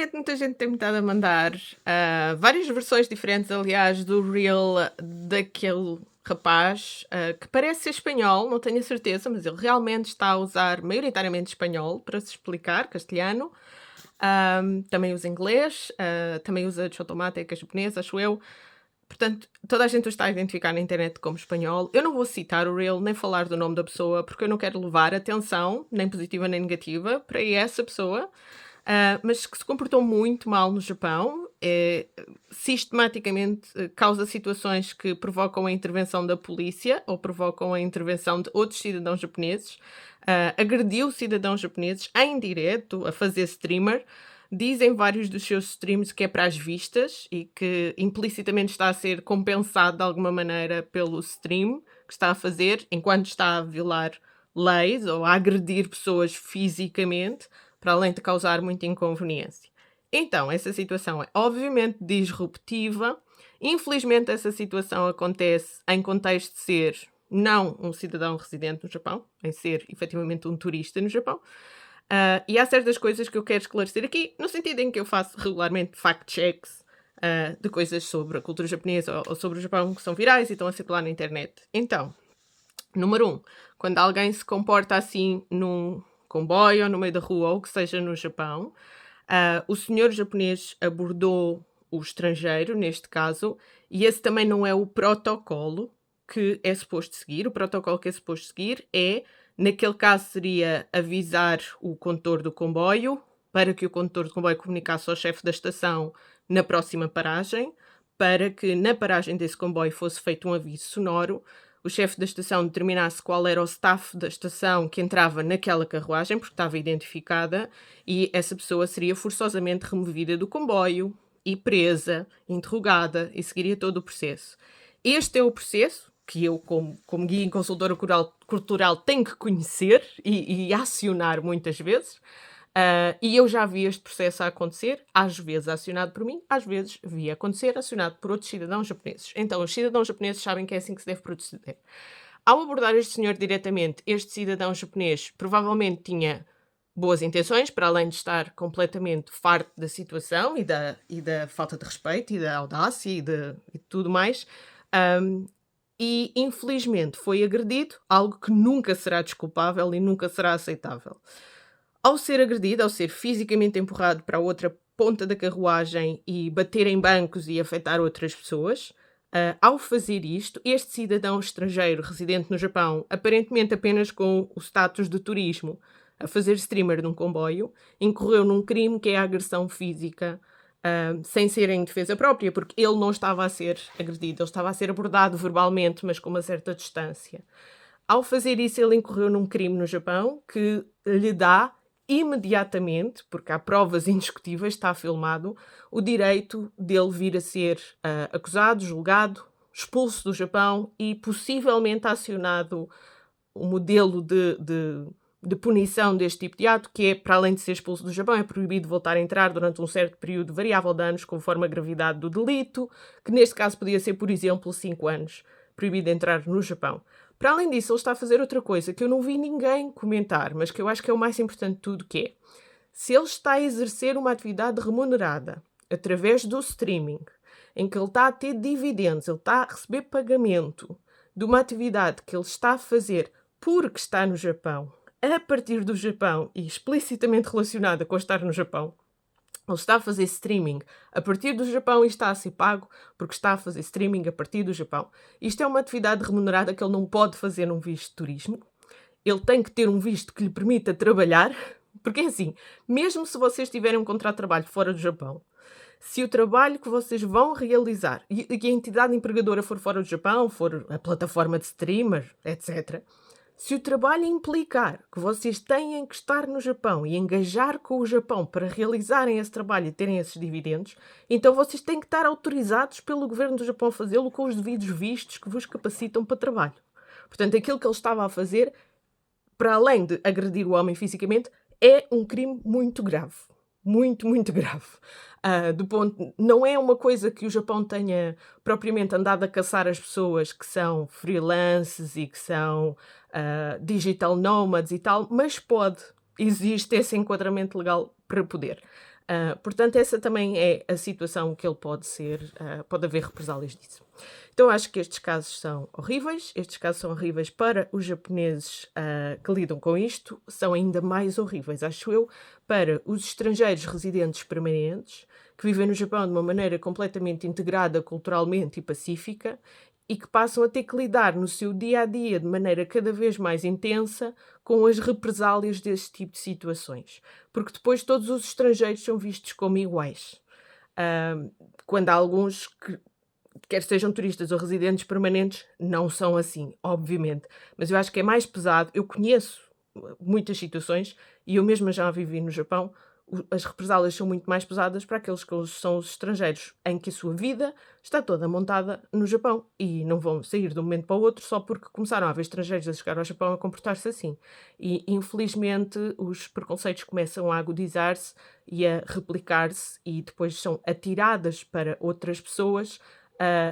ultimamente muita gente tem-me estado a mandar várias versões diferentes, aliás, do reel daquele rapaz que parece ser espanhol, não tenho a certeza, mas ele realmente está a usar maioritariamente espanhol para se explicar, castelhano. Também usa inglês, também usa chotomate, japonês, acho eu. Portanto, toda a gente o está a identificar na internet como espanhol. Eu não vou citar o reel nem falar do nome da pessoa, porque eu não quero levar atenção, nem positiva nem negativa, para essa pessoa. Mas que se comportou muito mal no Japão, sistematicamente causa situações que provocam a intervenção da polícia ou provocam a intervenção de outros cidadãos japoneses, agrediu cidadãos japoneses em direto a fazer streamer. Dizem vários dos seus streams que é para as vistas e que implicitamente está a ser compensado de alguma maneira pelo stream que está a fazer, enquanto está a violar leis ou a agredir pessoas fisicamente, para além de causar muita inconveniência. Então, essa situação é obviamente disruptiva. Infelizmente, essa situação acontece em contexto de ser não um cidadão residente no Japão, em ser efetivamente um turista no Japão. E há certas coisas que eu quero esclarecer aqui, no sentido em que eu faço regularmente fact-checks de coisas sobre a cultura japonesa ou sobre o Japão que são virais e estão a circular na internet. Então, número 1, quando alguém se comporta assim num comboio ou no meio da rua ou que seja no Japão, o senhor japonês abordou o estrangeiro, neste caso, e esse também não é o protocolo que é suposto seguir. O protocolo que é suposto seguir é, naquele caso, seria avisar o condutor do comboio para que o condutor do comboio comunicasse ao chefe da estação na próxima paragem, para que na paragem desse comboio fosse feito um aviso sonoro, o chefe da estação determinasse qual era o staff da estação que entrava naquela carruagem, porque estava identificada, e essa pessoa seria forçosamente removida do comboio e presa, interrogada, e seguiria todo o processo. Este é o processo que eu, como guia e consultora cultural, tenho que conhecer e acionar muitas vezes. E eu já vi este processo a acontecer, às vezes acionado por mim, às vezes vi acontecer acionado por outros cidadãos japoneses. Então, os cidadãos japoneses sabem que é assim que se deve proceder. Ao abordar este senhor diretamente, este cidadão japonês provavelmente tinha boas intenções, para além de estar completamente farto da situação e da falta de respeito e da audácia e tudo mais. E, infelizmente, foi agredido, algo que nunca será desculpável e nunca será aceitável. Ao ser agredido, ao ser fisicamente empurrado para a outra ponta da carruagem e bater em bancos e afetar outras pessoas, ao fazer isto, este cidadão estrangeiro residente no Japão, aparentemente apenas com o status de turismo, a fazer streamer num comboio, incorreu num crime que é a agressão física, sem ser em defesa própria, porque ele não estava a ser agredido, ele estava a ser abordado verbalmente, mas com uma certa distância. Ao fazer isso, ele incorreu num crime no Japão que lhe dá imediatamente, porque há provas indiscutíveis, está filmado, o direito dele vir a ser acusado, julgado, expulso do Japão e possivelmente acionado o modelo de punição deste tipo de ato, que é, para além de ser expulso do Japão, é proibido voltar a entrar durante um certo período variável de anos, conforme a gravidade do delito, que neste caso podia ser, por exemplo, 5 anos, proibido de entrar no Japão. Para além disso, ele está a fazer outra coisa que eu não vi ninguém comentar, mas que eu acho que é o mais importante de tudo, que é, se ele está a exercer uma atividade remunerada através do streaming, em que ele está a ter dividendos, ele está a receber pagamento de uma atividade que ele está a fazer porque está no Japão, a partir do Japão e explicitamente relacionada com estar no Japão, ele está a fazer streaming a partir do Japão e está a ser pago porque está a fazer streaming a partir do Japão. Isto é uma atividade remunerada que ele não pode fazer num visto de turismo. Ele tem que ter um visto que lhe permita trabalhar, porque é assim, mesmo se vocês tiverem um contrato de trabalho fora do Japão, se o trabalho que vocês vão realizar e a entidade empregadora for fora do Japão, for a plataforma de streamer, etc., se o trabalho implicar que vocês têm que estar no Japão e engajar com o Japão para realizarem esse trabalho e terem esses dividendos, então vocês têm que estar autorizados pelo governo do Japão a fazê-lo com os devidos vistos que vos capacitam para trabalho. Portanto, aquilo que ele estava a fazer, para além de agredir o homem fisicamente, é um crime muito grave. Muito, muito grave. Não é uma coisa que o Japão tenha propriamente andado a caçar as pessoas que são freelances e que são digital nomads e tal, mas existe esse enquadramento legal para poder. Portanto, essa também é a situação que ele pode haver represálias disso. Então, acho que estes casos são horríveis. Estes casos são horríveis para os japoneses que lidam com isto. São ainda mais horríveis, acho eu, para os estrangeiros residentes permanentes que vivem no Japão de uma maneira completamente integrada culturalmente e pacífica e que passam a ter que lidar no seu dia a dia de maneira cada vez mais intensa com as represálias desse tipo de situações. Porque depois todos os estrangeiros são vistos como iguais. Quando há alguns que, quer sejam turistas ou residentes permanentes, não são assim, obviamente. Mas eu acho que é mais pesado. Eu conheço muitas situações e eu mesma já vivi no Japão. As represálias são muito mais pesadas para aqueles que são os estrangeiros, em que a sua vida está toda montada no Japão e não vão sair de um momento para o outro só porque começaram a haver estrangeiros a chegar ao Japão a comportar-se assim. E, infelizmente, os preconceitos começam a agudizar-se e a replicar-se e depois são atiradas para outras pessoas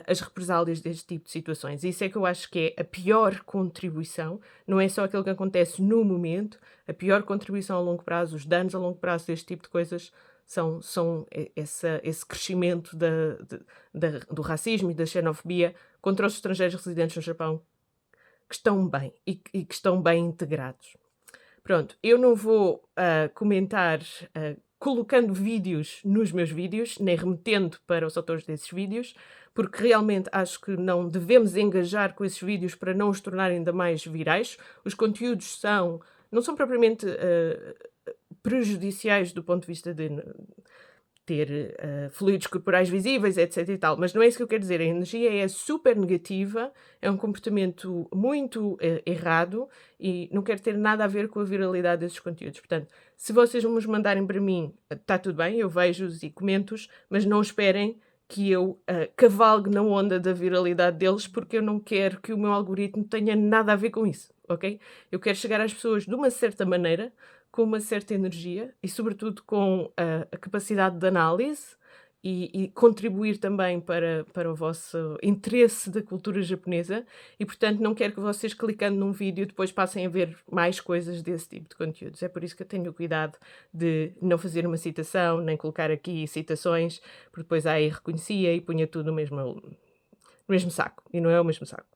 as represálias deste tipo de situações. Isso é que eu acho que é a pior contribuição, não é só aquilo que acontece no momento, a pior contribuição a longo prazo, os danos a longo prazo deste tipo de coisas são esse crescimento do racismo e da xenofobia contra os estrangeiros residentes no Japão que estão bem e que estão bem integrados. Pronto, eu não vou comentar colocando vídeos nos meus vídeos, nem remetendo para os autores desses vídeos, porque realmente acho que não devemos engajar com esses vídeos para não os tornar ainda mais virais. Os conteúdos não são propriamente prejudiciais do ponto de vista de ter fluidos corporais visíveis, etc e tal, mas não é isso que eu quero dizer. A energia é super negativa, é um comportamento muito errado e não quero ter nada a ver com a viralidade desses conteúdos. Portanto, se vocês nos mandarem para mim, está tudo bem, eu vejo-os e comento-os, mas não esperem que eu cavalgue na onda da viralidade deles, porque eu não quero que o meu algoritmo tenha nada a ver com isso, ok? Eu quero chegar às pessoas de uma certa maneira, com uma certa energia e, sobretudo, com a capacidade de análise e contribuir também para o vosso interesse da cultura japonesa e, portanto, não quero que vocês, clicando num vídeo, depois passem a ver mais coisas desse tipo de conteúdos. É por isso que eu tenho o cuidado de não fazer uma citação, nem colocar aqui citações, porque depois aí reconhecia e punha tudo no mesmo saco. E não é o mesmo saco.